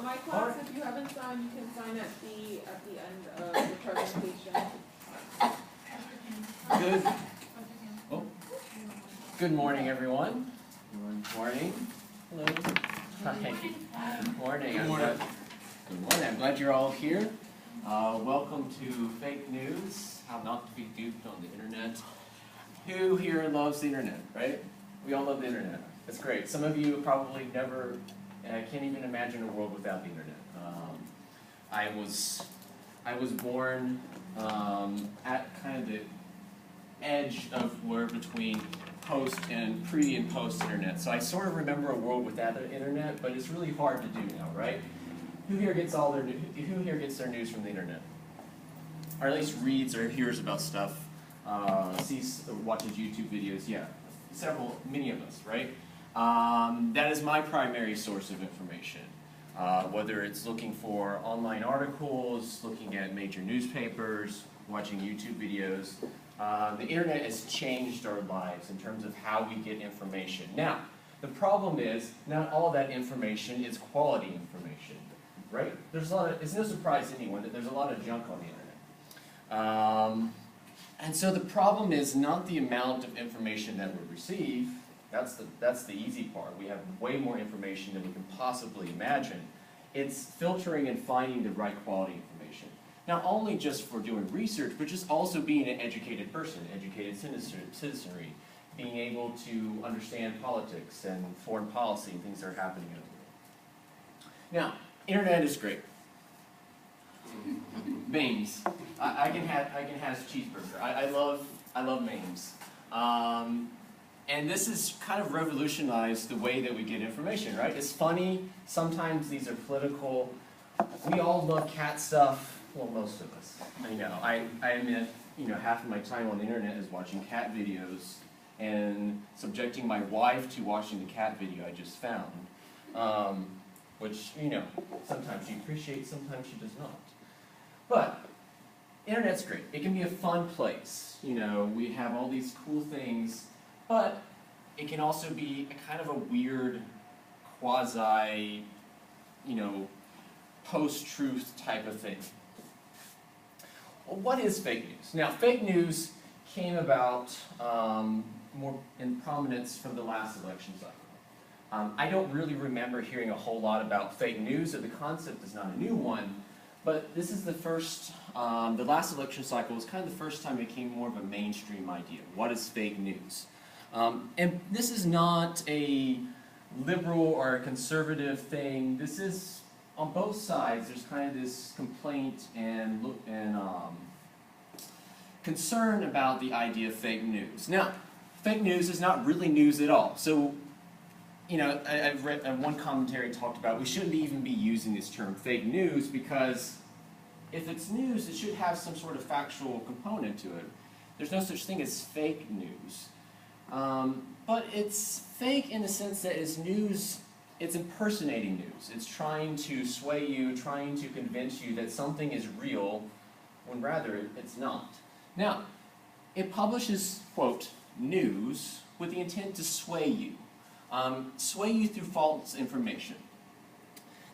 for my class, if you haven't signed, you can sign at the end of the presentation. Good morning, everyone. Good morning. Hello. Hi. Good morning. Good morning. Good morning. I'm glad you're all here. Welcome to Fake News, How Not to Be Duped on the Internet. Who here loves the Internet, right? We all love the Internet. That's great. Some of you probably never, can't even imagine a world without the Internet. I was born at kind of the edge of where between post and pre and post internet. So I sort of remember a world without the internet, but it's really hard to do now, right? Who here gets their news from the internet? Or at least reads or hears about stuff, sees or watches YouTube videos, yeah. Many of us, right? That is my primary source of information. Whether it's looking for online articles, looking at major newspapers, watching YouTube videos. The internet has changed our lives in terms of how we get information. Now, the problem is, not all of that information is quality information, right? It's no surprise to anyone that there's a lot of junk on the internet. And so the problem is not the amount of information that we receive. That's the easy part. We have way more information than we can possibly imagine. It's filtering and finding the right quality information. Not only just for doing research, but just also being an educated person, educated citizenry, being able to understand politics and foreign policy and things that are happening in the world. Now, internet is great. Memes. I can have a cheeseburger. I love memes. And this has kind of revolutionized the way that we get information, right? It's funny. Sometimes these are political. We all love cat stuff. Well, most of us. I know. I admit, half of my time on the internet is watching cat videos and subjecting my wife to watching the cat video I just found. Which, sometimes she appreciates, sometimes she does not. But internet's great. It can be a fun place. We have all these cool things, but it can also be a kind of a weird, quasi, post-truth type of thing. Well, what is fake news? Now, fake news came about more in prominence from the last election cycle. I don't really remember hearing a whole lot about fake news, so the concept is not a new one, but this is the first, the last election cycle was kind of the first time it became more of a mainstream idea. What is fake news? And this is not a liberal or a conservative thing. This is, on both sides, there's kind of this complaint and concern about the idea of fake news. Now, fake news is not really news at all. So, I've read one commentary talked about we shouldn't even be using this term fake news because if it's news, it should have some sort of factual component to it. There's no such thing as fake news. But it's fake in the sense that it's news. It's impersonating news. It's trying to sway you, trying to convince you that something is real, when rather it's not. Now, it publishes, quote, news with the intent to sway you through false information.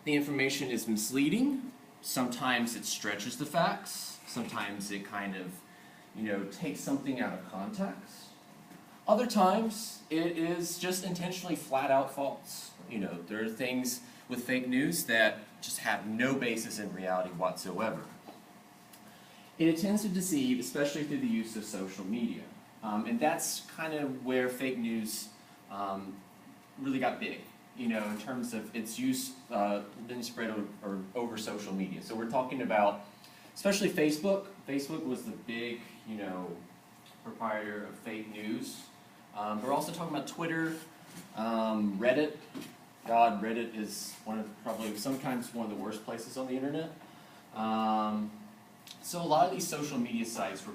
The information is misleading. Sometimes it stretches the facts. Sometimes it kind of, takes something out of context. Other times, it is just intentionally flat out false. There are things with fake news that just have no basis in reality whatsoever. It intends to deceive, especially through the use of social media. And that's kind of where fake news really got big, in terms of its use being spread over social media. So we're talking about, especially Facebook. Facebook was the big, proprietor of fake news. We're also talking about Twitter, Reddit. God, Reddit is probably sometimes one of the worst places on the internet. So a lot of these social media sites were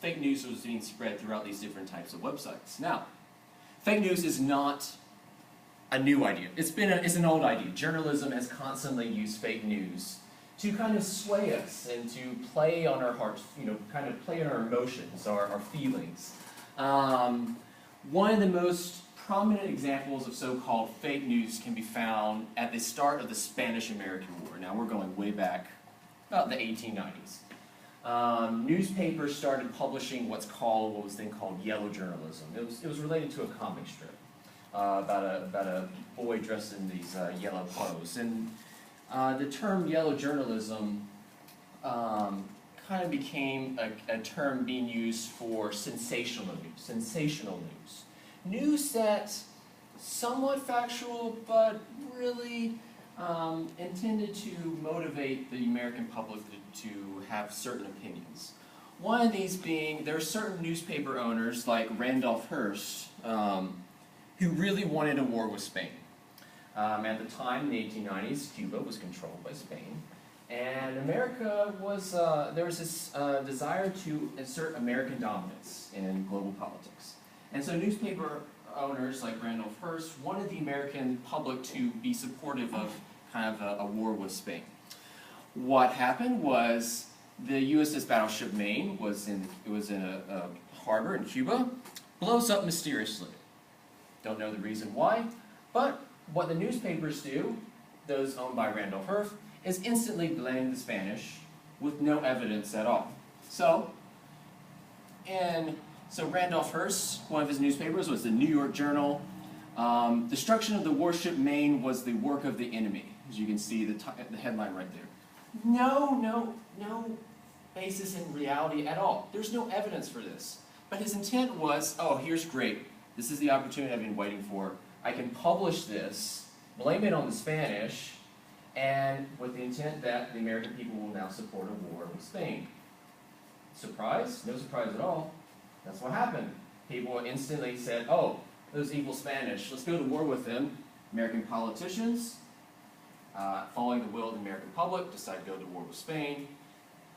fake news was being spread throughout these different types of websites. Now, fake news is not a new idea. It's an old idea. Journalism has constantly used fake news to kind of sway us and to play on our hearts, play on our emotions, our feelings. One of the most prominent examples of so-called fake news can be found at the start of the Spanish-American War. Now we're going way back, about the 1890s. Newspapers started publishing what was then called yellow journalism. It was related to a comic strip about a boy dressed in these yellow clothes. And the term yellow journalism kind of became a term being used for sensational news. News that's somewhat factual, but really intended to motivate the American public to have certain opinions. One of these being, there are certain newspaper owners like Randolph Hearst who really wanted a war with Spain. At the time, in the 1890s, Cuba was controlled by Spain, and America was, there was this desire to assert American dominance in global politics. And so newspaper owners like Randolph Hearst wanted the American public to be supportive of kind of a war with Spain. What happened was the USS Battleship Maine was in a harbor in Cuba, blows up mysteriously. Don't know the reason why, but what the newspapers do, those owned by Randolph Hearst, is instantly blame the Spanish with no evidence at all. So Randolph Hearst, one of his newspapers was the New York Journal. Destruction of the warship Maine was the work of the enemy. As you can see, the headline right there. No basis in reality at all. There's no evidence for this. But his intent was, oh, here's great. This is the opportunity I've been waiting for. I can publish this, blame it on the Spanish, and with the intent that the American people will now support a war with Spain. Surprise? No surprise at all. That's what happened. People instantly said, oh, those evil Spanish, let's go to war with them. American politicians, following the will of the American public, decided to go to war with Spain.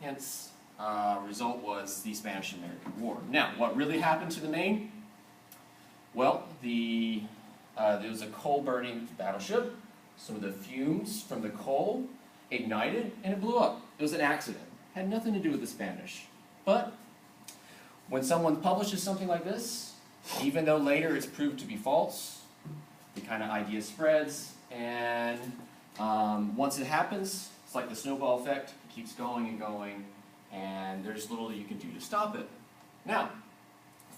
Hence, result was the Spanish-American War. Now, what really happened to the Maine? Well, there was a coal-burning battleship. Some of the fumes from the coal ignited, and it blew up. It was an accident. Had nothing to do with the Spanish. But when someone publishes something like this, even though later it's proved to be false, the kind of idea spreads, and once it happens, it's like the snowball effect. It keeps going and going, and there's little that you can do to stop it. Now,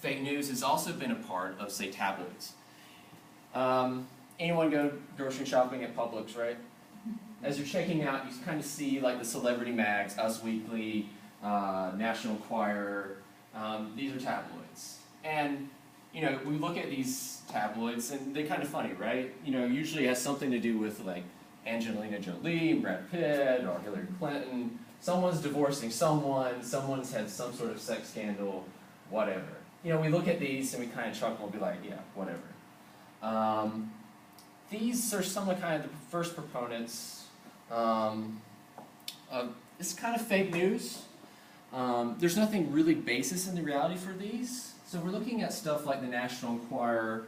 fake news has also been a part of, say, tabloids. Anyone go grocery shopping at Publix, right? As you're checking out, you kind of see like the celebrity mags, Us Weekly, National Enquirer. These are tabloids. And, you know, we look at these tabloids and they're kind of funny, right? You know, usually it has something to do with like Angelina Jolie, Brad Pitt, or Hillary Clinton. Someone's divorcing someone's had some sort of sex scandal, whatever. You know, we look at these and we kind of chuckle and be like, yeah, whatever. These are some of the kind of the first proponents of this kind of fake news. There's nothing really basis in the reality for these. So we're looking at stuff like the National Enquirer,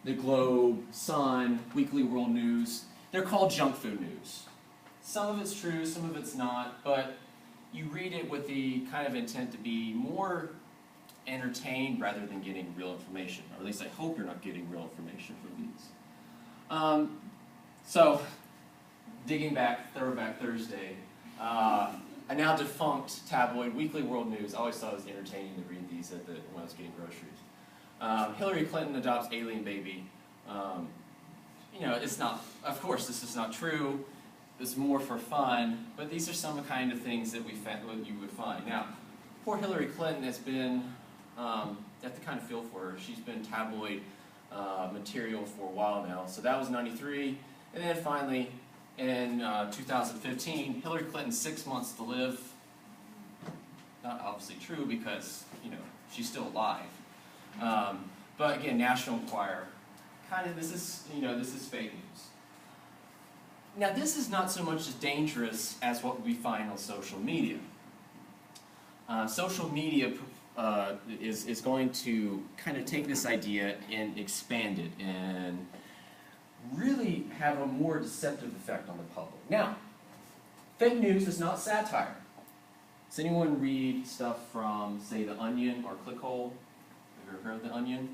the Globe, Sun, Weekly World News. They're called junk food news. Some of it's true, some of it's not, but you read it with the kind of intent to be more entertained rather than getting real information, or at least I hope you're not getting real information from these. So, digging back, Throwback Thursday, a now defunct tabloid, Weekly World News. I always thought it was entertaining to read these when I was getting groceries. Hillary Clinton adopts alien baby. You know, it's not, of course, this is not true. It's more for fun, but these are some kind of things that you would find. Now, poor Hillary Clinton has been, you have to kind of feel for her. She's been tabloid material for a while now. So that was 93, and then finally, in 2015, Hillary Clinton 6 months to live. Not obviously true because, you know, she's still alive. But again, National Enquirer. Kind of, this is fake news. Now, this is not so much as dangerous as what we find on social media. Social media is going to kind of take this idea and expand it and really have a more deceptive effect on the public. Now, fake news is not satire. Does anyone read stuff from, say, The Onion or Clickhole? Have you ever heard of The Onion?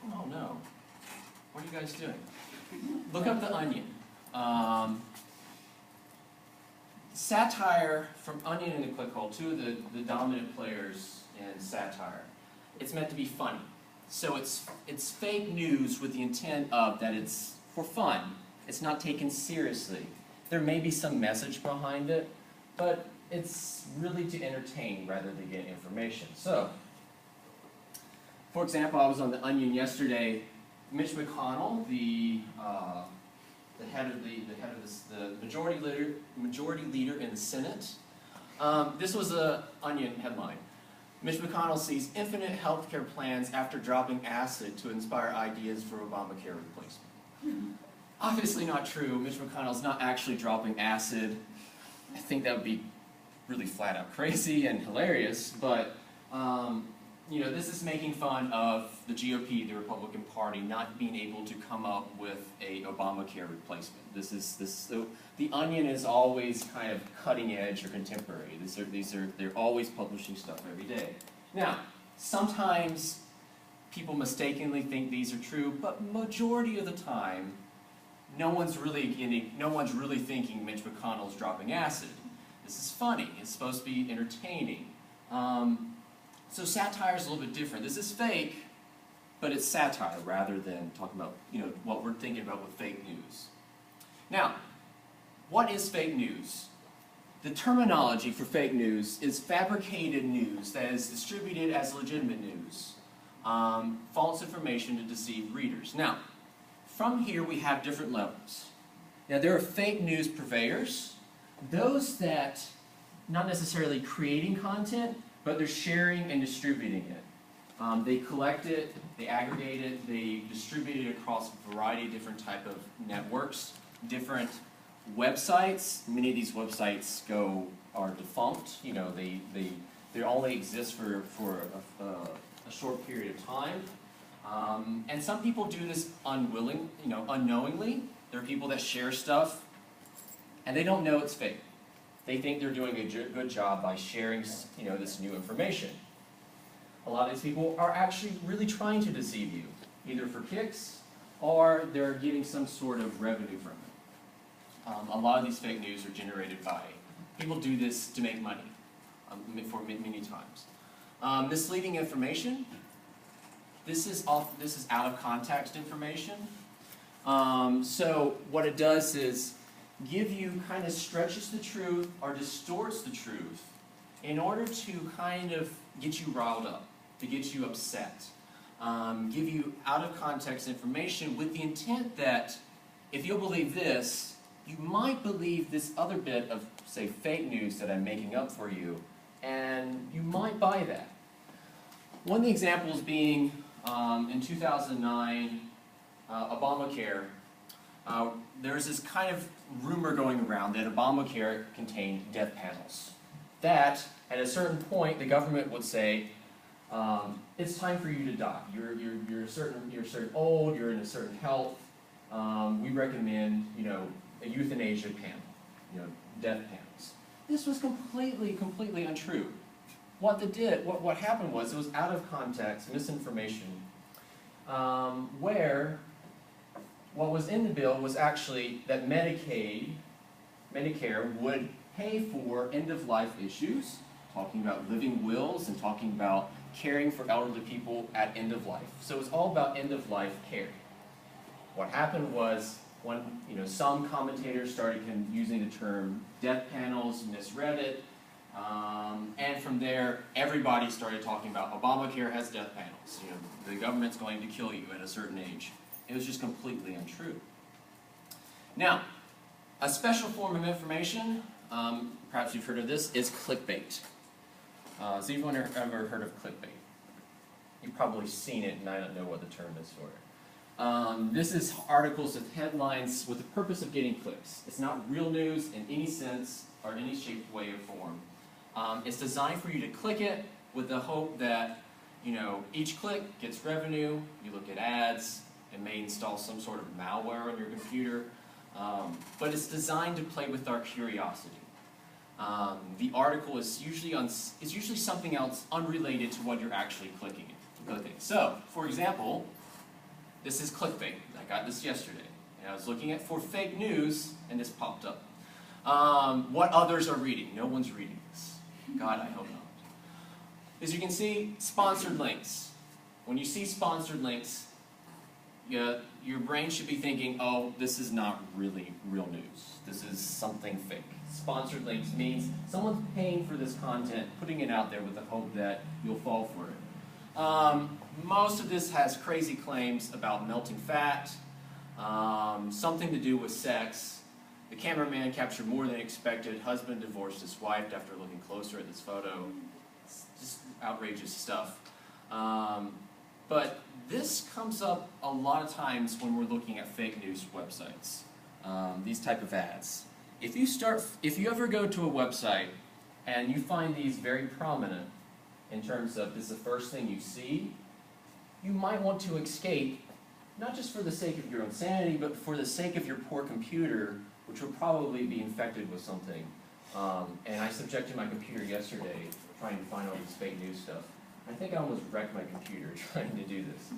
Oh no. What are you guys doing? Look up The Onion. Satire from Onion and The Clickhole, two of the dominant players in satire. It's meant to be funny. So it's fake news with the intent of that it's for fun. It's not taken seriously. There may be some message behind it, but it's really to entertain rather than get information. So, for example, I was on The Onion yesterday. Mitch McConnell, the head of the majority leader in the Senate. This was a Onion headline. Mitch McConnell sees infinite health care plans after dropping acid to inspire ideas for Obamacare replacement. Obviously not true. Mitch McConnell's not actually dropping acid. I think that would be really flat out crazy and hilarious, but you know, this is making fun of the GOP, the Republican Party, not being able to come up with a Obamacare replacement. The Onion is always kind of cutting edge or contemporary. They're always publishing stuff every day. Now, sometimes people mistakenly think these are true, but majority of the time, no one's really thinking Mitch McConnell's dropping acid. This is funny. It's supposed to be entertaining. So satire is a little bit different. This is fake, but it's satire rather than talking about, you know, what we're thinking about with fake news. Now, what is fake news? The terminology for fake news is fabricated news that is distributed as legitimate news, false information to deceive readers. Now, from here we have different levels. Now, there are fake news purveyors, those that not necessarily creating content, but they're sharing and distributing it. They collect it, they aggregate it, they distribute it across a variety of different type of networks, different websites. Many of these websites are defunct. You know, they only exist for a short period of time. And some people do this unknowingly. There are people that share stuff, and they don't know it's fake. They think they're doing a good job by sharing, you know, this new information. A lot of these people are actually really trying to deceive you, either for kicks or they're getting some sort of revenue from it. A lot of these fake news are generated by people do this to make money for many times. Misleading information. This is out of context information. So what it does is give you, kind of stretches the truth or distorts the truth in order to kind of get you riled up, to get you upset. Give you out of context information with the intent that if you'll believe this, you might believe this other bit of, say, fake news that I'm making up for you, and you might buy that. One of the examples being in 2009, Obamacare. There's this kind of rumor going around that Obamacare contained death panels. That, at a certain point, the government would say, it's time for you to die. You're certain old, you're in a certain health. We recommend, you know, a euthanasia panel, you know, death panels. This was completely untrue. What happened was it was out of context, misinformation, where what was in the bill was actually that Medicare would pay for end-of-life issues, talking about living wills and talking about caring for elderly people at end of life. So it was all about end-of-life care. What happened was when some commentators started using the term death panels, misread it, and from there everybody started talking about Obamacare has death panels. You know, the government's going to kill you at a certain age. It was just completely untrue. Now, a special form of information, perhaps you've heard of this, is clickbait. Has anyone ever heard of clickbait? You've probably seen it, and I don't know what the term is for it. This is articles with headlines with the purpose of getting clicks. It's not real news in any sense or any shape, way, or form. It's designed for you to click it with the hope that, you know, each click gets revenue. You look at ads. It may install some sort of malware on your computer, but it's designed to play with our curiosity. The article is usually something else unrelated to what you're actually clicking. So, for example, This is clickbait. I got this yesterday. And I was looking for fake news, and this popped up. What others are reading. No one's reading this. God, I hope not. As you can see, sponsored links. When you see sponsored links, your brain should be thinking, oh, this is not really real news. This is something fake. Sponsored links means someone's paying for this content, putting it out there with the hope that you'll fall for it. Most of this has crazy claims about melting fat, something to do with sex. The cameraman captured more than expected. Husband divorced his wife after looking closer at this photo. It's just outrageous stuff. But this comes up a lot of times when we're looking at fake news websites. These type of ads. If you ever go to a website and you find these very prominent in terms of this is the first thing you see, you might want to escape, not just for the sake of your own sanity, but for the sake of your poor computer, which will probably be infected with something. And I subjected my computer yesterday trying to find all this fake news stuff. I think I almost wrecked my computer trying to do this.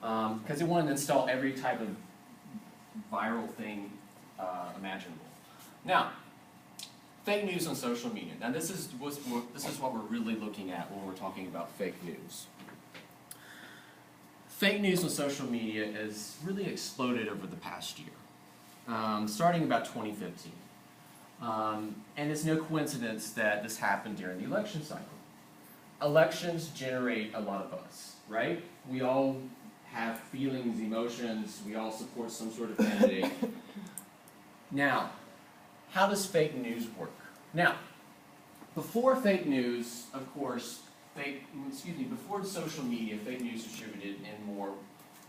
Because it wanted to install every type of viral thing imaginable. Now, fake news on social media. Now this is what we're really looking at when we're talking about fake news. Fake news on social media has really exploded over the past year, starting about 2015. And it's no coincidence that this happened during the election cycle. Elections generate a lot of buzz, right? We all have feelings, emotions, we all support some sort of candidate. Now, how does fake news work? Now, before fake news, of course, before social media, fake news distributed in more,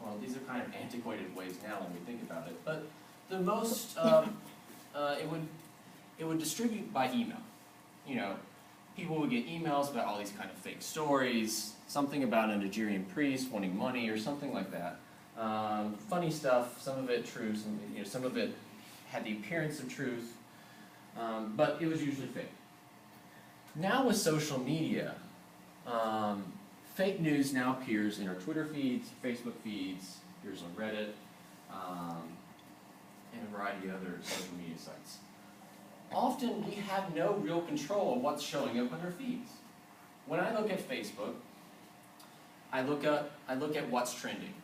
well, these are kind of antiquated ways now when we think about it, but the most, it would distribute by email. You know, people would get emails about all these kind of fake stories, something about a Nigerian priest wanting money or something like that. Funny stuff, some of it true, some of it had the appearance of truth, but it was usually fake. Now with social media, fake news now appears in our Twitter feeds, Facebook feeds, appears on Reddit, and a variety of other social media sites. Often we have no real control of what's showing up on our feeds. When I look at Facebook, I look at what's trending.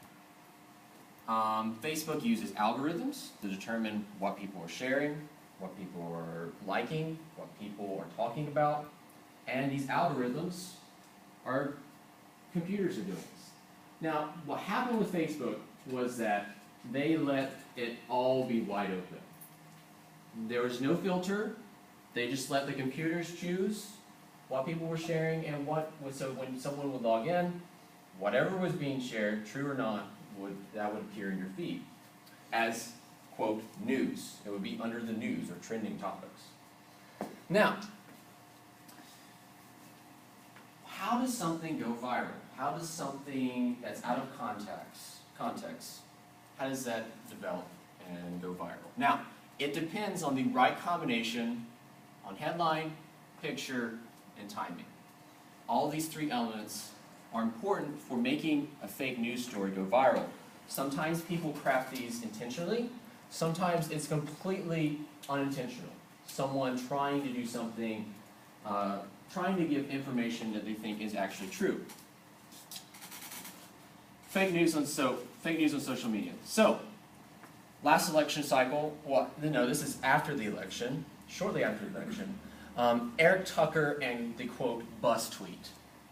Facebook uses algorithms to determine what people are sharing, what people are liking, what people are talking about, and these algorithms are computers are doing this. Now, what happened with Facebook was that they let it all be wide open. There was no filter. They just let the computers choose what people were sharing and so when someone would log in, whatever was being shared, true or not, that would appear in your feed as, quote, news. It would be under the news or trending topics. Now, how does something go viral? How does something that's out of context, how does that develop and go viral? Now, it depends on the right combination on headline, picture, and timing. All these three elements are important for making a fake news story go viral. Sometimes people craft these intentionally. Sometimes it's completely unintentional. Someone trying to do something, trying to give information that they think is actually true. Fake news on social media. So, last election cycle, this is after the election, shortly after the election, Eric Tucker and the, quote, bus tweet.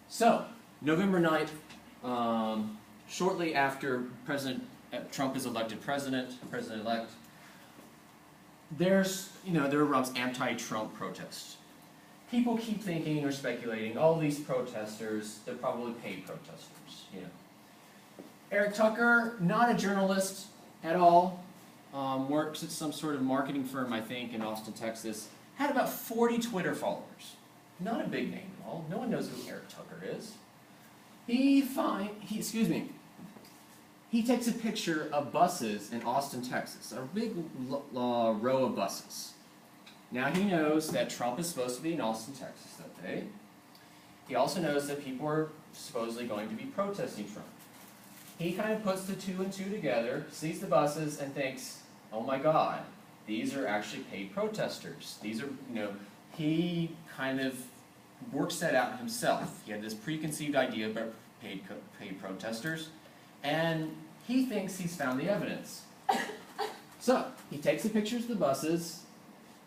So, November 9th, shortly after President Trump is elected president-elect, there erupts anti-Trump protests. People keep thinking or speculating, all these protesters, they're probably paid protesters, Eric Tucker, not a journalist at all, works at some sort of marketing firm, I think, in Austin, Texas, had about 40 Twitter followers. Not a big name at all. No one knows who Eric Tucker is. He takes a picture of buses in Austin, Texas, a big row of buses. Now he knows that Trump is supposed to be in Austin, Texas that day. He also knows that people are supposedly going to be protesting Trump. he kind of puts the two and two together, sees the buses, and thinks, oh my God, these are actually paid protesters. These are, he kind of works that out himself. He had this preconceived idea about paid protesters, and he thinks he's found the evidence. So, he takes the pictures of the buses,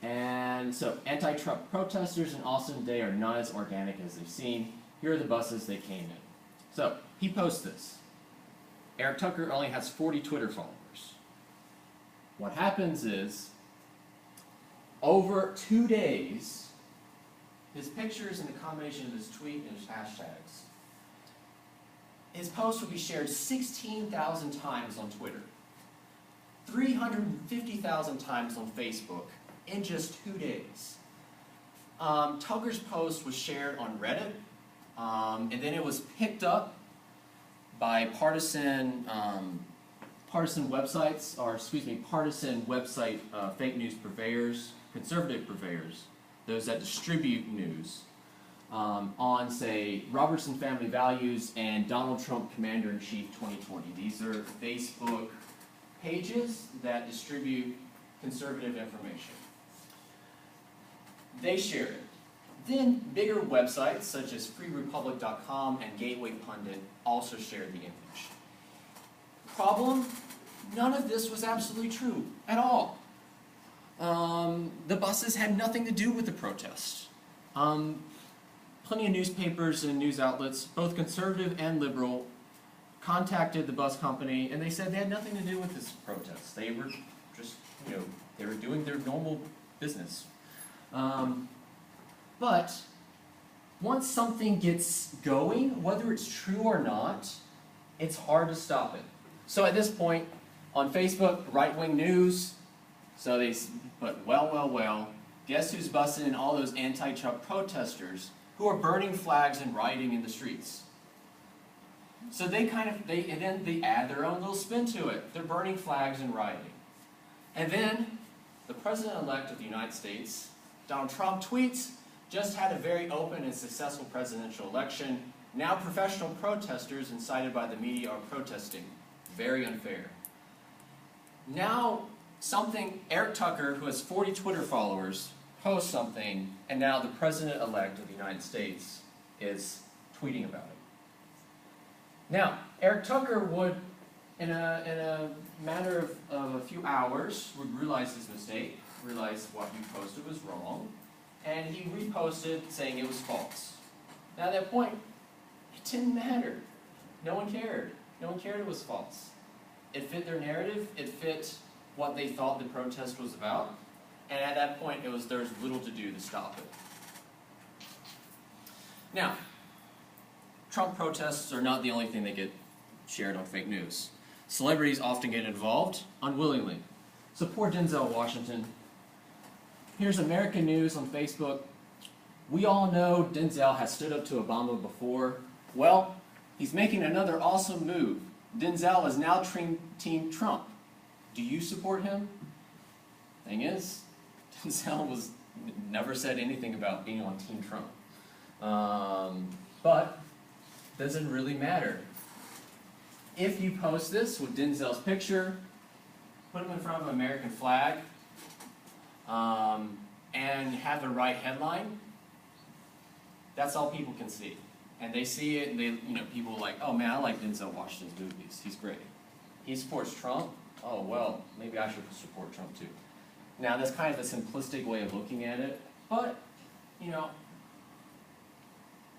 and so anti-Trump protesters in Austin today are not as organic as they've seen. Here are the buses they came in. So, he posts this. Eric Tucker only has 40 Twitter followers. What happens is, over 2 days, his pictures and the combination of his tweet and his hashtags, his post will be shared 16,000 times on Twitter, 350,000 times on Facebook in just 2 days. Tucker's post was shared on Reddit, and then it was picked up by partisan websites, or partisan website fake news purveyors, conservative purveyors, those that distribute news, on, say, Robertson Family Values and Donald Trump Commander-in-Chief 2020. These are Facebook pages that distribute conservative information. They share it. Then bigger websites such as freerepublic.com and Gateway Pundit also shared the image. Problem? None of this was absolutely true at all. The buses had nothing to do with the protest. Plenty of newspapers and news outlets, both conservative and liberal, contacted the bus company, and they said they had nothing to do with this protest. They were just, they were doing their normal business. But once something gets going, whether it's true or not, it's hard to stop it. So at this point, on Facebook, right-wing news, so they put, well, guess who's busting in all those anti-Trump protesters who are burning flags and rioting in the streets? So they add their own little spin to it. They're burning flags and rioting. And then the President-elect of the United States, Donald Trump, tweets, just had a very open and successful presidential election. Now professional protesters incited by the media are protesting. Very unfair. Now Eric Tucker, who has 40 Twitter followers, posts something, and now the President-elect of the United States is tweeting about it. Now, Eric Tucker would, in a matter of a few hours, would realize his mistake, realize what he posted was wrong, and he reposted saying it was false. Now at that point, it didn't matter. No one cared. No one cared it was false. It fit their narrative, it fit what they thought the protest was about, and at that point there was little to do to stop it. Now, Trump protests are not the only thing that get shared on fake news. Celebrities often get involved, unwillingly. So poor Denzel Washington. Here's American News on Facebook. We all know Denzel has stood up to Obama before. Well, he's making another awesome move. Denzel is now Team Trump. Do you support him? Thing is, Denzel never said anything about being on Team Trump. But doesn't really matter. If you post this with Denzel's picture, put him in front of an American flag, and have the right headline, that's all people can see. And they see it, and people are like, oh man, I like Denzel Washington's movies. He's great. He supports Trump. Oh well, maybe I should support Trump too. Now that's kind of a simplistic way of looking at it, but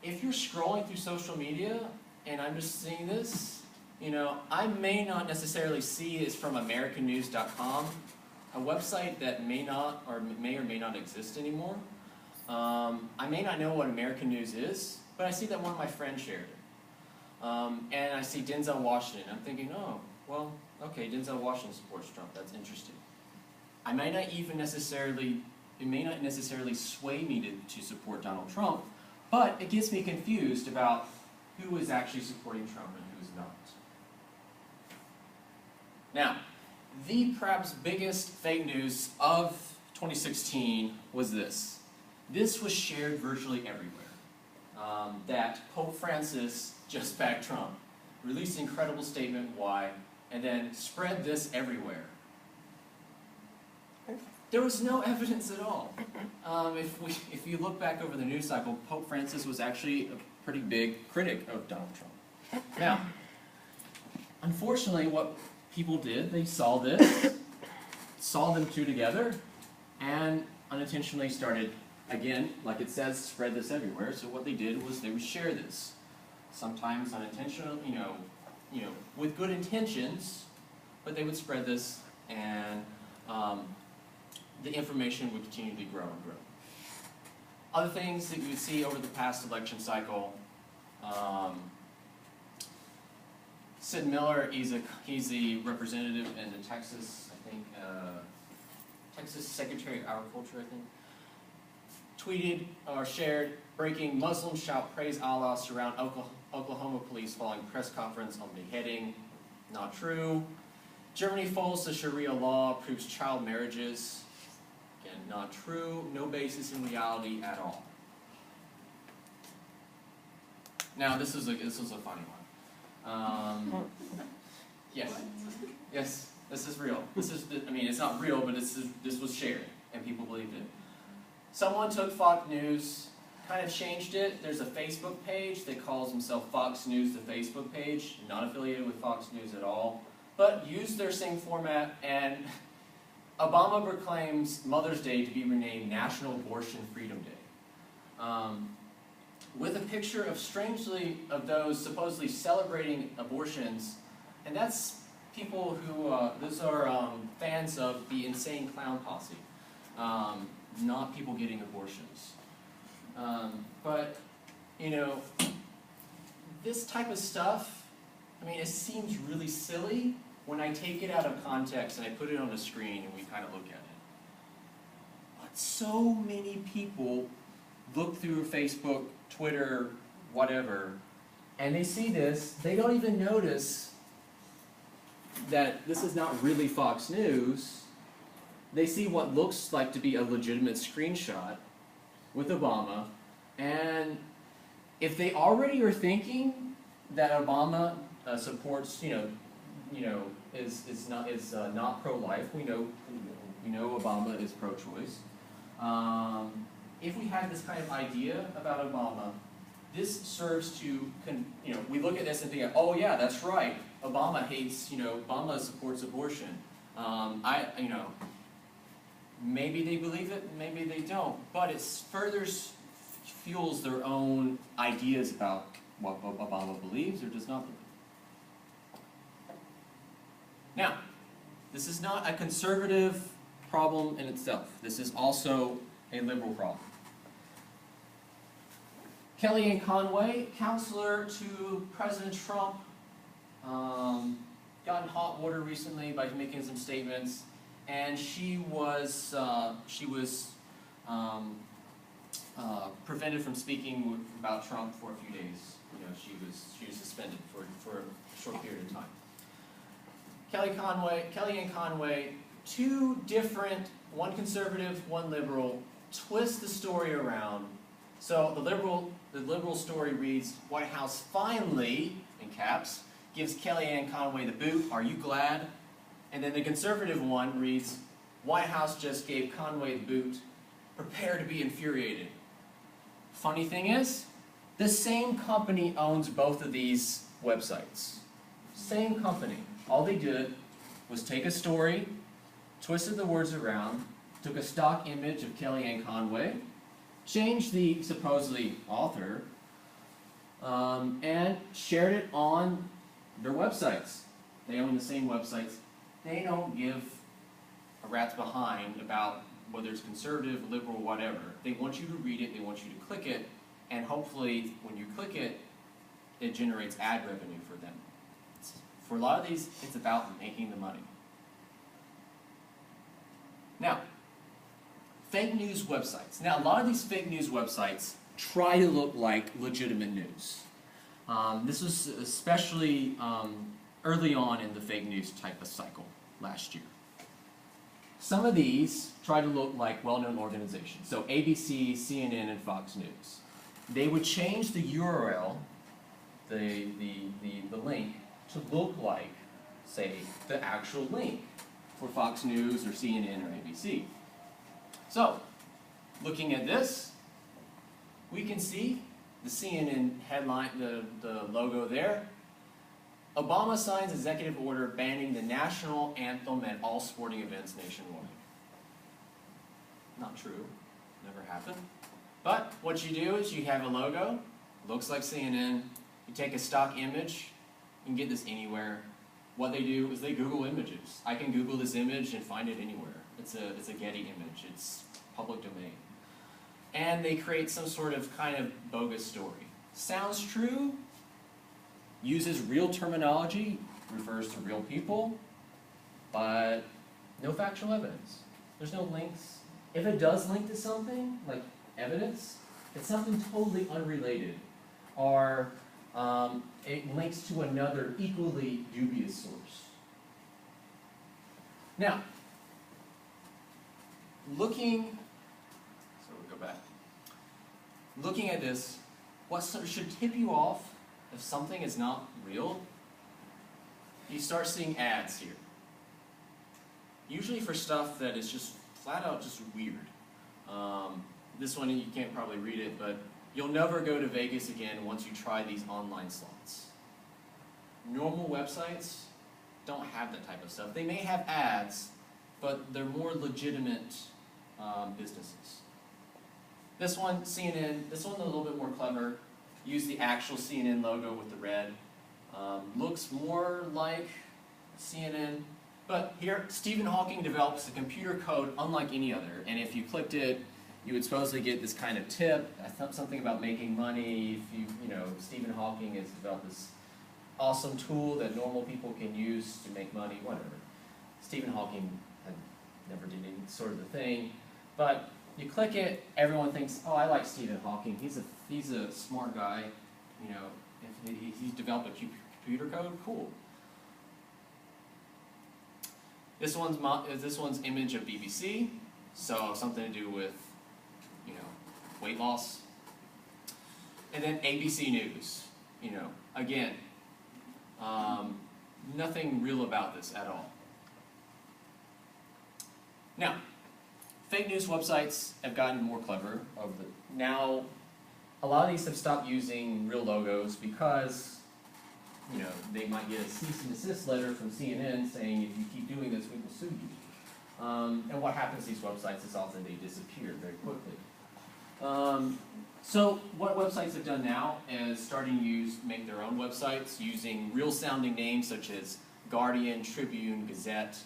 if you're scrolling through social media and I'm just seeing this, I may not necessarily see it's from AmericanNews.com, a website that may or may not exist anymore. I may not know what American News is, but I see that one of my friends shared it. And I see Denzel Washington. I'm thinking, oh, well, okay, Denzel Washington supports Trump. That's interesting. It may not necessarily sway me to support Donald Trump, but it gets me confused about who is actually supporting Trump and who is not. Now, the perhaps biggest fake news of 2016 was this. This was shared virtually everywhere. That Pope Francis just backed Trump. released an incredible statement, why, and then spread this everywhere. There was no evidence at all. If you look back over the news cycle, Pope Francis was actually a pretty big critic of Donald Trump. Now, unfortunately, what people did, they saw this, saw them two together, and unintentionally started, again, like it says, spread this everywhere. So what they did was they would share this. Sometimes unintentional, with good intentions, but they would spread this, and the information would continually grow and grow. Other things that you would see over the past election cycle, Sid Miller, he's the representative in the Texas, Texas Secretary of Agriculture, I think, tweeted or shared, breaking, Muslims shout praise Allah, surround Oklahoma police following press conference on beheading. Not true. Germany follows the Sharia law, approves child marriages. Again, not true. No basis in reality at all. Now, this was a funny one. Yes. Yes, this is real. It's not real, but this was shared, and people believed it. Someone took Fox News, kind of changed it. There's a Facebook page that calls himself Fox News, the Facebook page, not affiliated with Fox News at all, but used their same format, and Obama proclaims Mother's Day to be renamed National Abortion Freedom Day. With a picture of those supposedly celebrating abortions, and that's people who, those are fans of the Insane Clown Posse, not people getting abortions. But, this type of stuff, it seems really silly when I take it out of context and I put it on the screen and we kind of look at it. But so many people look through Facebook, Twitter, whatever, and they see this, they don't even notice that this is not really Fox News. They see what looks like to be a legitimate screenshot with Obama, and if they already are thinking that Obama supports, is not pro-life, we know Obama is pro-choice. If we have this kind of idea about Obama, this serves to, we look at this and think, oh yeah, that's right, Obama hates, Obama supports abortion. Maybe they believe it, maybe they don't, but it further fuels their own ideas about what Obama believes or does not believe. Now, this is not a conservative problem in itself. This is also a liberal problem. Kellyanne Conway, counselor to President Trump, got in hot water recently by making some statements, and she was prevented from speaking about Trump for a few days. She was suspended for a short period of time. Kellyanne Conway, two different, one conservative, one liberal, twist the story around. So the liberal story reads, White House finally, in caps, gives Kellyanne Conway the boot, are you glad? And then the conservative one reads, White House just gave Conway the boot, prepare to be infuriated. Funny thing is, the same company owns both of these websites. Same company. All they did was take a story, twisted the words around, took a stock image of Kellyanne Conway, changed the supposedly author, and shared it on their websites. They own the same websites. They don't give a rat's behind about whether it's conservative, liberal, whatever. They want you to read it, they want you to click it, and hopefully when you click it, it generates ad revenue for them. For a lot of these, it's about making the money. Now, fake news websites. Now, a lot of these fake news websites try to look like legitimate news. This was especially early on in the fake news type of cycle last year. Some of these try to look like well-known organizations. So ABC, CNN, and Fox News. They would change the URL the link to look like, say, the actual link for Fox News or CNN or ABC. So, looking at this, we can see the CNN headline, the logo there. Obama signs executive order banning the national anthem at all sporting events nationwide. Not true, never happened. But what you do is you have a logo, looks like CNN, you take a stock image, you can get this anywhere. What they do is they Google images. I can Google this image and find it anywhere. It's a Getty image, it's public domain. And they create some sort of kind of bogus story. Sounds true, uses real terminology, refers to real people, but no factual evidence. There's no links. If it does link to something, like evidence, it's something totally unrelated, or it links to another equally dubious source. Now, looking at this, what should tip you off if something is not real? You start seeing ads here. Usually for stuff that is just flat out just weird. This one, you can't probably read it, but you'll never go to Vegas again once you try these online slots. Normal websites don't have that type of stuff. They may have ads, but they're more legitimate businesses. This one, CNN, this one's a little bit more clever. Use the actual CNN logo with the red. Looks more like CNN. But here, Stephen Hawking develops a computer code unlike any other. And if you clicked it, you would supposedly get this kind of tip. Something about making money. If you know, Stephen Hawking has developed this awesome tool that normal people can use to make money, whatever. Stephen Hawking never did any sort of the thing. But you click it, everyone thinks, oh, I like Stephen Hawking. He's a smart guy. You know, if he's developed a computer code, cool. This one's image of BBC, so something to do with, you know, weight loss. And then ABC News. You know, again, nothing real about this at all. Now, fake news websites have gotten more clever. Now, a lot of these have stopped using real logos because, you know, they might get a cease and desist letter from CNN saying, if you keep doing this, we will sue you. And what happens to these websites is often they disappear very quickly. So what websites have done now is starting to make their own websites using real-sounding names such as Guardian, Tribune, Gazette.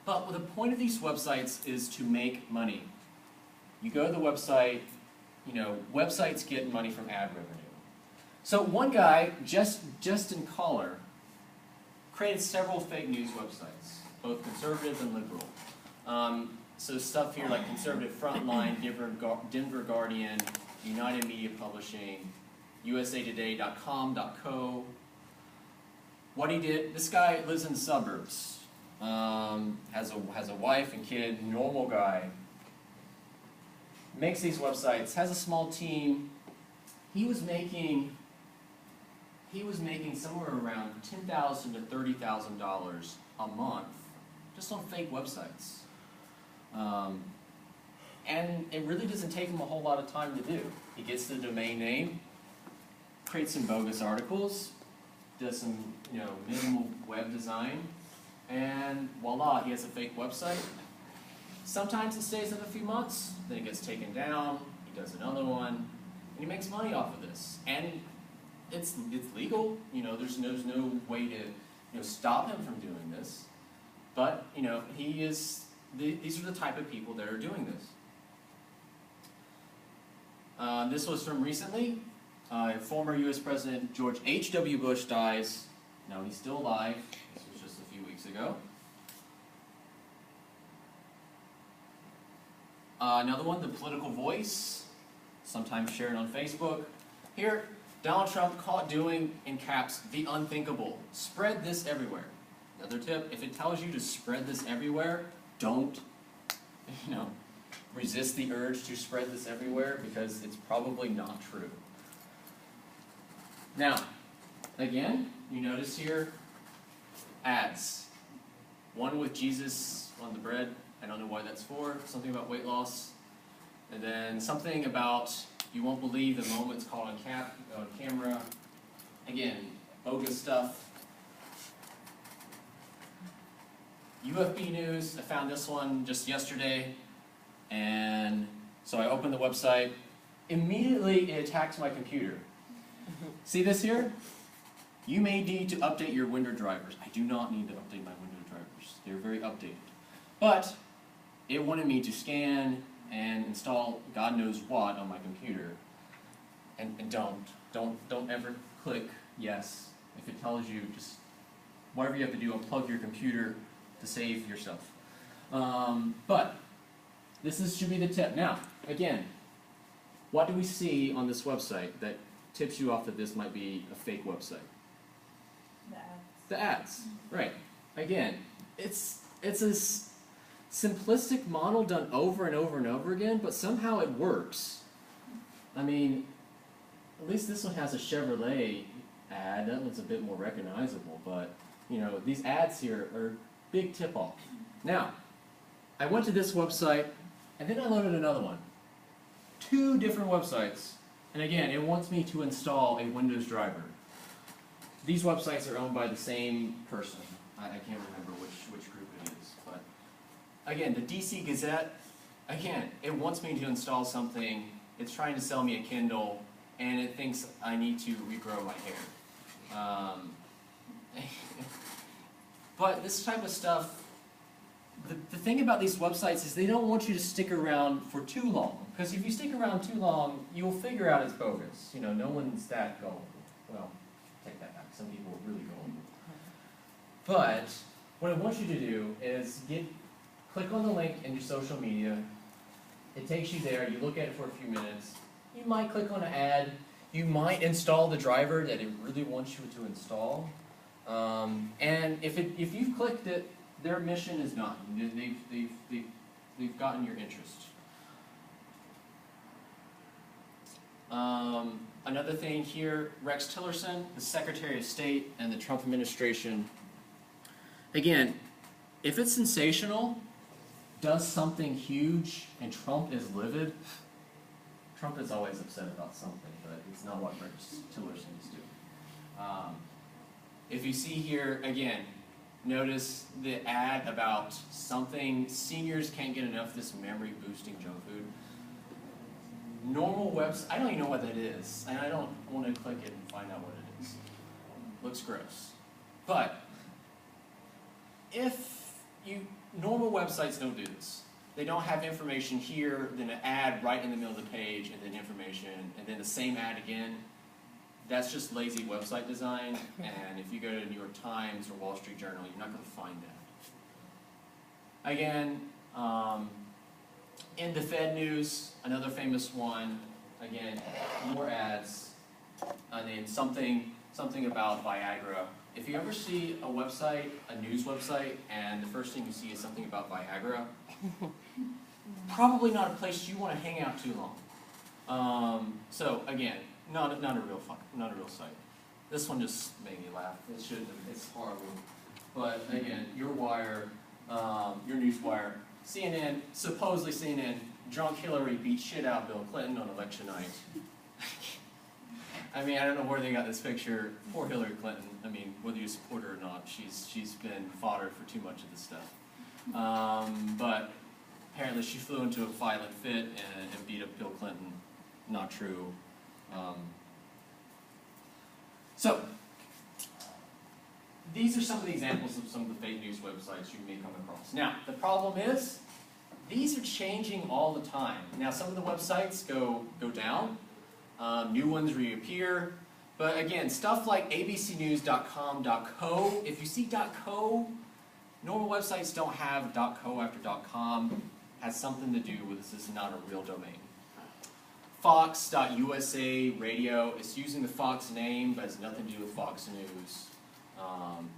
But the point of these websites is to make money. You go to the website, you know, websites get money from ad revenue. So one guy, Justin Collar, created several fake news websites, both conservative and liberal. So stuff here like Conservative Frontline, Denver Guardian, United Media Publishing, usatoday.com.co. What he did, this guy lives in the suburbs. Has a wife and kid, normal guy. Makes these websites, has a small team. He was making somewhere around $10,000 to $30,000 a month just on fake websites. And it really doesn't take him a whole lot of time to do. He gets the domain name, creates some bogus articles, does some, you know, minimal web design, and voila, he has a fake website. Sometimes it stays in a few months, then it gets taken down, he does another one, and he makes money off of this. And it's legal, you know, there's no way to, you know, stop him from doing this. But, you know, these are the type of people that are doing this. This was from recently. Former U.S. President George H.W. Bush dies. No, he's still alive. This was just a few weeks ago. Another one, The Political Voice, sometimes shared on Facebook. Here, Donald Trump caught doing, in caps, the unthinkable. Spread this everywhere. Another tip, if it tells you to spread this everywhere, don't, you know, resist the urge to spread this everywhere because it's probably not true. Now, again, you notice here, ads. One with Jesus on the bread. I don't know why that's for. Something about weight loss. And then something about, you won't believe the moment's caught on camera. Again, bogus stuff. UFB News, I found this one just yesterday. And so I opened the website. Immediately it attacks my computer. See this here? You may need to update your window drivers. I do not need to update my window drivers. They're very updated. But it wanted me to scan and install God knows what on my computer. And don't ever click yes. If it tells you, just whatever you have to do, unplug your computer to save yourself. But this should be the tip. Now, again, what do we see on this website that tips you off that this might be a fake website? The ads. The ads, right. Again, it's a simplistic model done over and over and over again, but somehow it works. I mean, at least this one has a Chevrolet ad. That one's a bit more recognizable, but you know, these ads here are big tip-off. Now, I went to this website, and then I loaded another one. 2 different websites. And again, it wants me to install a Windows driver. These websites are owned by the same person. I can't remember which group it is. But again, the DC Gazette, again, it wants me to install something. It's trying to sell me a Kindle, and it thinks I need to regrow my hair. But this type of stuff, the thing about these websites is they don't want you to stick around for too long. Because if you stick around too long, you'll figure out it's bogus. You know, no one's that gullible. Well, take that back. Some people are really gullible. But what I want you to do is click on the link in your social media. It takes you there. You look at it for a few minutes. You might click on an ad. You might install the driver that it really wants you to install. And if you've clicked it, their mission is done. They've gotten your interest. Another thing here, Rex Tillerson, the Secretary of State and the Trump administration. Again, if it's sensational, does something huge, and Trump is livid, Trump is always upset about something, but it's not what Rex Tillerson is doing. If you see here, again, notice the ad about something, seniors can't get enough of this memory boosting junk food. Normal webs, I don't even know what that is, and I don't want to click it and find out what it is. Looks gross. But normal websites don't do this. They don't have information here, then an ad right in the middle of the page, and then information, and then the same ad again. That's just lazy website design, and if you go to the New York Times or Wall Street Journal, you're not going to find that. Again, in the Fed News, another famous one, again, more ads, and then something about Viagra. If you ever see a website, a news website, and the first thing you see is something about Viagra, probably not a place you want to hang out too long. So again, not a real site. This one just made me laugh. It's horrible. But again, your Wire, your Newswire, CNN, supposedly CNN, drunk Hillary beat shit out Bill Clinton on election night. I mean, I don't know where they got this picture. Poor Hillary Clinton. I mean, whether you support her or not, she's been fodder for too much of this stuff. But apparently she flew into a violent fit and beat up Bill Clinton. Not true. So, these are some of the examples of some of the fake news websites you may come across. Now, the problem is, these are changing all the time. Now, some of the websites go down. New ones reappear. But again, stuff like abcnews.com.co, if you see .co, normal websites don't have .co after .com. Has something to do with this is not a real domain. Fox.USA radio, it's using the Fox name, but has nothing to do with Fox News.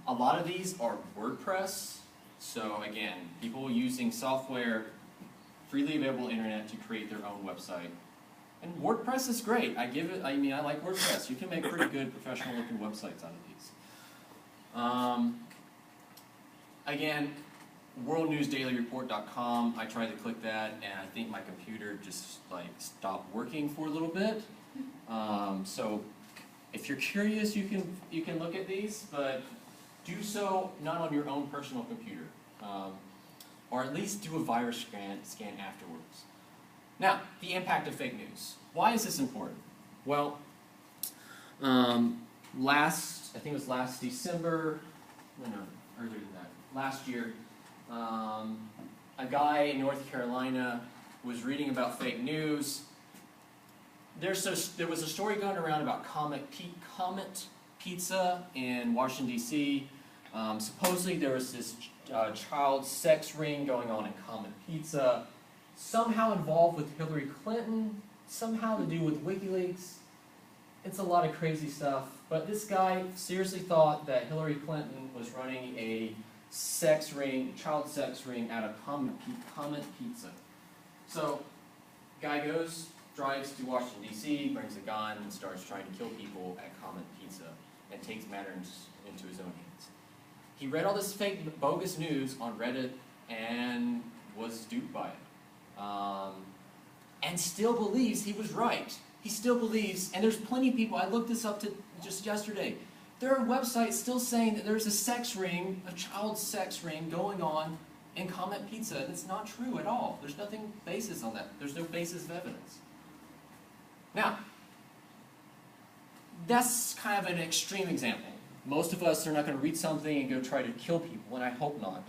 A lot of these are WordPress. So again, people using software, freely available internet to create their own website. And WordPress is great. I like WordPress. You can make pretty good professional looking websites out of these. Again, worldnewsdailyreport.com. I tried to click that, and I think my computer just like stopped working for a little bit. So if you're curious, you can look at these, but do so not on your own personal computer, or at least do a virus scan afterwards. Now, the impact of fake news. Why is this important? Well, I think it was last December, no, earlier than that, last year, a guy in North Carolina was reading about fake news. There was a story going around about Comet Pizza in Washington, D.C. Supposedly there was this child sex ring going on in Comet Pizza, somehow involved with Hillary Clinton, somehow to do with WikiLeaks. It's a lot of crazy stuff, but this guy seriously thought that Hillary Clinton was running a child sex ring out of Comet Pizza. So, guy drives to Washington, D.C., brings a gun, and starts trying to kill people at Comet Pizza, and takes matters into his own hands. He read all this fake, bogus news on Reddit, and was duped by it. And still believes he was right. He still believes, and there's plenty of people, I looked this up just yesterday, there are websites still saying that there's a sex ring, a child sex ring going on in Comet Pizza, and it's not true at all. There's nothing basis on that. There's no basis of evidence. Now, that's kind of an extreme example. Most of us are not going to read something and go try to kill people, and I hope not,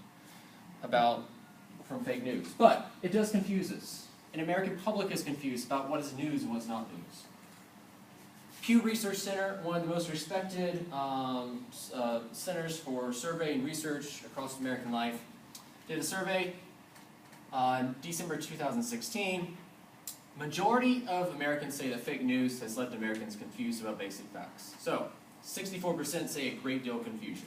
from fake news. But it does confuse us. An American public is confused about what is news and what's not news. Pew Research Center, one of the most respected centers for survey and research across American life, did a survey in December 2016. Majority of Americans say that fake news has left Americans confused about basic facts. So, 64% say a great deal of confusion.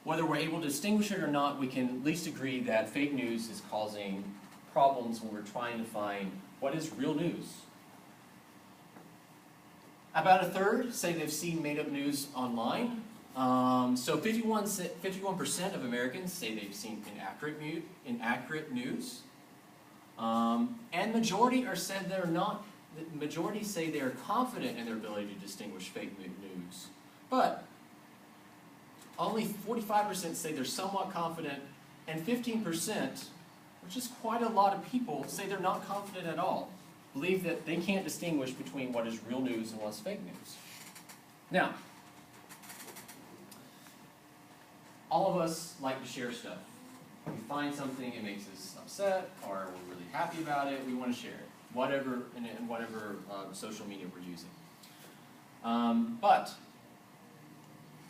Whether we're able to distinguish it or not, we can at least agree that fake news is causing problems when we're trying to find what is real news. About a third say they've seen made-up news online. So 51% of Americans say they've seen inaccurate news. And majority majority say they are confident in their ability to distinguish fake news. But only 45% say they're somewhat confident, and 15%, which is quite a lot of people, say they're not confident at all. Believe that they can't distinguish between what is real news and what's fake news. Now, all of us like to share stuff. We find something, it makes us upset, or we're really happy about it, we want to share it. Whatever social media we're using. But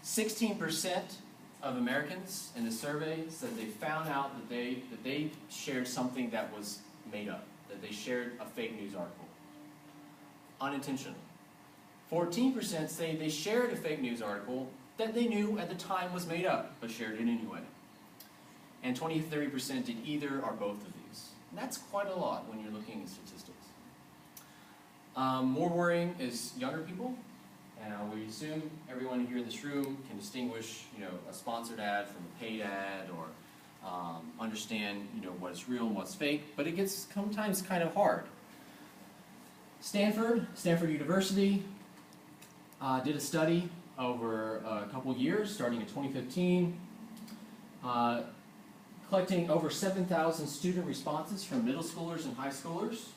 16% of Americans in the survey said they found out that they shared something that was made up, that they shared a fake news article, unintentionally. 14% say they shared a fake news article that they knew at the time was made up, but shared it anyway. And 20-30% did either or both of these. And that's quite a lot when you're looking at statistics. More worrying is younger people. And we assume everyone here in this room can distinguish, a sponsored ad from a paid ad, or understand, what is real and what's fake. But it gets sometimes kind of hard. Stanford University did a study over a couple of years, starting in 2015, collecting over 7,000 student responses from middle schoolers and high schoolers.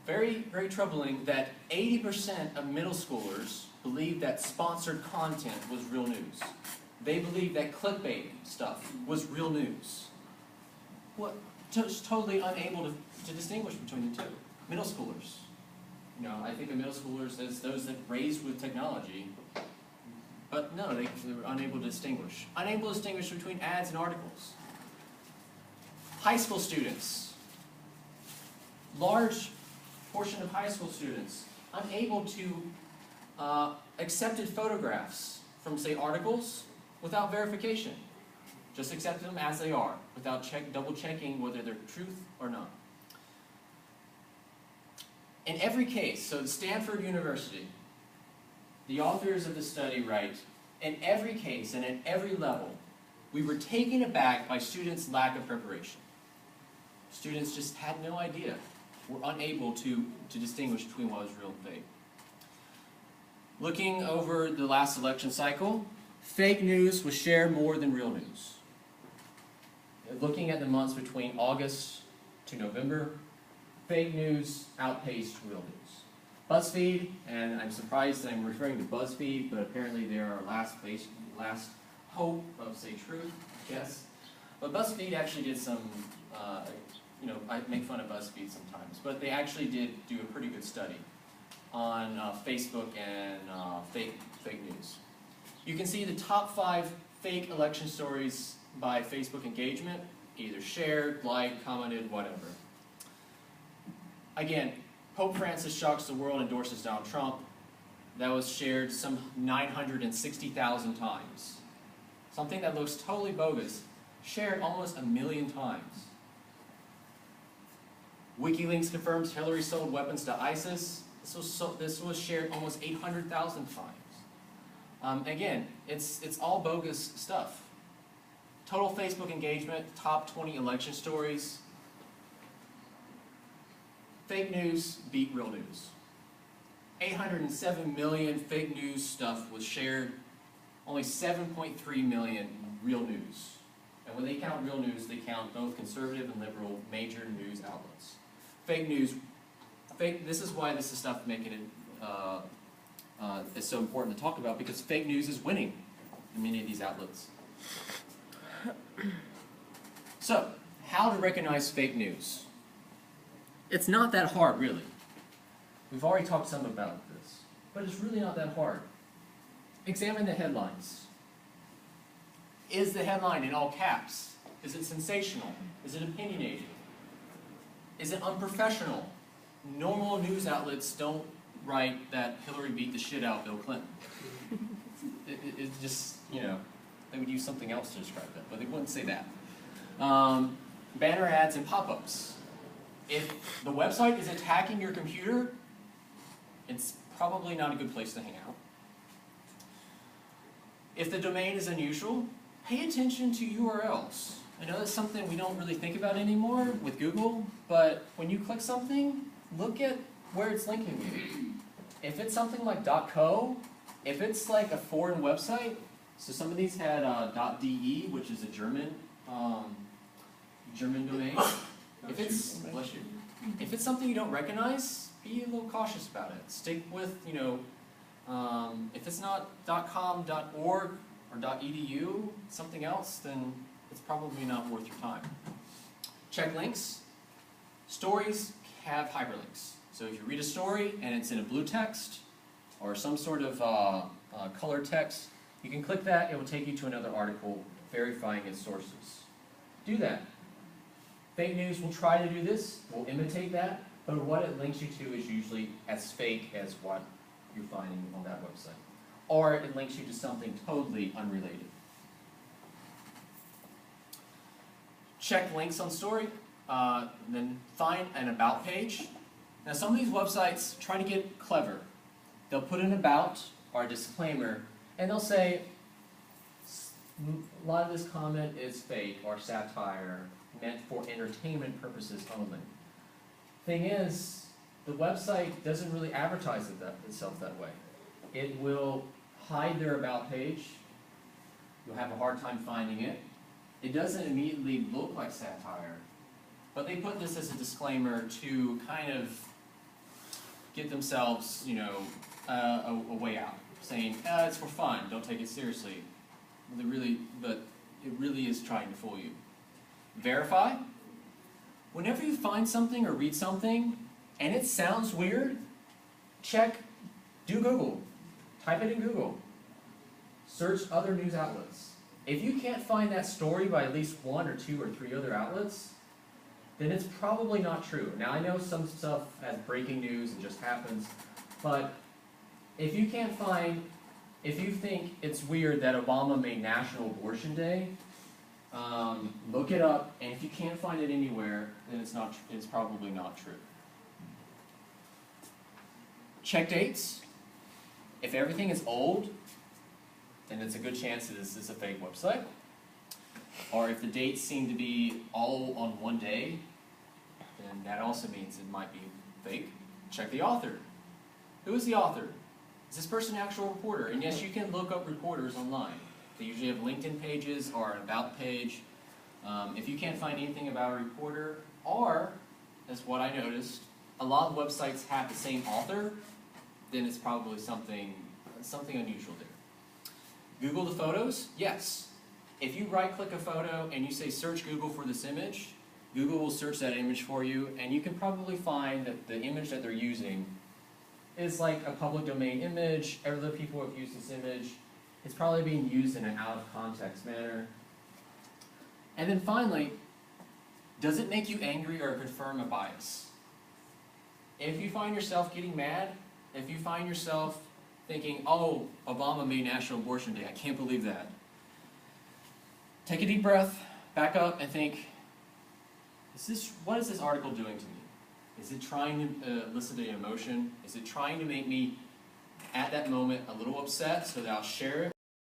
Very, very troubling that 80% of middle schoolers believed that sponsored content was real news. They believed that clickbait stuff was real news. Just totally unable to distinguish between the two. Middle schoolers. I think of middle schoolers as those that raised with technology, but no, they were unable to distinguish. Unable to distinguish between ads and articles. High school students. Large portion of high school students unable to accepted photographs from, say, articles without verification. Just accept them as they are, without double checking whether they're truth or not. In every case, so at Stanford University, the authors of the study write, in every case and at every level, we were taken aback by students' lack of preparation. Students just had no idea, were unable to distinguish between what was real and fake. Looking over the last election cycle, fake news was shared more than real news. Looking at the months between August to November, fake news outpaced real news. BuzzFeed, and I'm surprised that I'm referring to BuzzFeed, but apparently they're our last hope of, say, truth, yes. But BuzzFeed actually did some, I make fun of BuzzFeed sometimes, but they actually did do a pretty good study on Facebook and fake news. You can see the top 5 fake election stories by Facebook engagement, either shared, liked, commented, whatever. Again, Pope Francis shocks the world, endorses Donald Trump. That was shared some 960,000 times. Something that looks totally bogus, shared almost 1 million times. WikiLeaks confirms Hillary sold weapons to ISIS. This was shared almost 800,000 times. Again, it's all bogus stuff. Total Facebook engagement, top 20 election stories. Fake news beat real news. 807 million fake news stuff was shared. Only 7.3 million real news. And when they count real news, they count both conservative and liberal major news outlets. Fake news, this is why this is stuff making it is so important to talk about, because fake news is winning in many of these outlets. So, how to recognize fake news? It's not that hard, really. We've already talked some about this, but it's really not that hard. Examine the headlines. Is the headline in all caps? Is it sensational? Is it opinionated? Is it unprofessional? Normal news outlets don't write that Hillary beat the shit out of Bill Clinton. It's just, they would use something else to describe that, but they wouldn't say that. Banner ads and pop-ups. If the website is attacking your computer, it's probably not a good place to hang out. If the domain is unusual, pay attention to URLs. I know that's something we don't really think about anymore with Google, but when you click something, look at where it's linking you. If it's something like .co, if it's like a foreign website, so some of these had .de, which is a German domain. If it's, bless you, if it's something you don't recognize, be a little cautious about it. Stick with, if it's not .com, .org, or .edu, something else, then it's probably not worth your time. Check links. Stories have hyperlinks. So if you read a story and it's in a blue text or some sort of colored text, you can click that, it will take you to another article verifying its sources. Do that. Fake news will try to do this, will imitate that, but what it links you to is usually as fake as what you're finding on that website. Or it links you to something totally unrelated. Check links on story, then find an about page. Now some of these websites try to get clever. They'll put an about or a disclaimer, and they'll say, a lot of this comment is fake or satire, meant for entertainment purposes only. Thing is, the website doesn't really advertise itself that way. It will hide their about page. You'll have a hard time finding it. It doesn't immediately look like satire, but they put this as a disclaimer to kind of get themselves, a way out, saying, it's for fun, don't take it seriously. But it really is trying to fool you. Verify. Whenever you find something or read something and it sounds weird, do Google. Type it in Google. Search other news outlets. If you can't find that story by at least 1 or 2 or 3 other outlets, then it's probably not true. Now I know some stuff has breaking news and just happens, but if you think it's weird that Obama made National Abortion Day, look it up, and if you can't find it anywhere, then it's probably not true. Check dates. If everything is old, then it's a good chance that this is a fake website. Or if the dates seem to be all on one day, then that also means it might be fake. Check the author. Who is the author? Is this person an actual reporter? And yes, you can look up reporters online. They usually have LinkedIn pages or an about page. If you can't find anything about a reporter, or, as what I noticed, a lot of websites have the same author, then it's probably something unusual there. Google the photos? Yes. If you right-click a photo and you say search Google for this image, Google will search that image for you, and you can probably find that the image that they're using is like a public domain image. Other people have used this image. It's probably being used in an out-of-context manner. And then finally, does it make you angry or confirm a bias? If you find yourself getting mad, if you find yourself thinking, oh, Obama made National Abortion Day, I can't believe that. Take a deep breath, back up, and think, what is this article doing to me? Is it trying to elicit an emotion? Is it trying to make me, at that moment, a little upset so that I'll share it?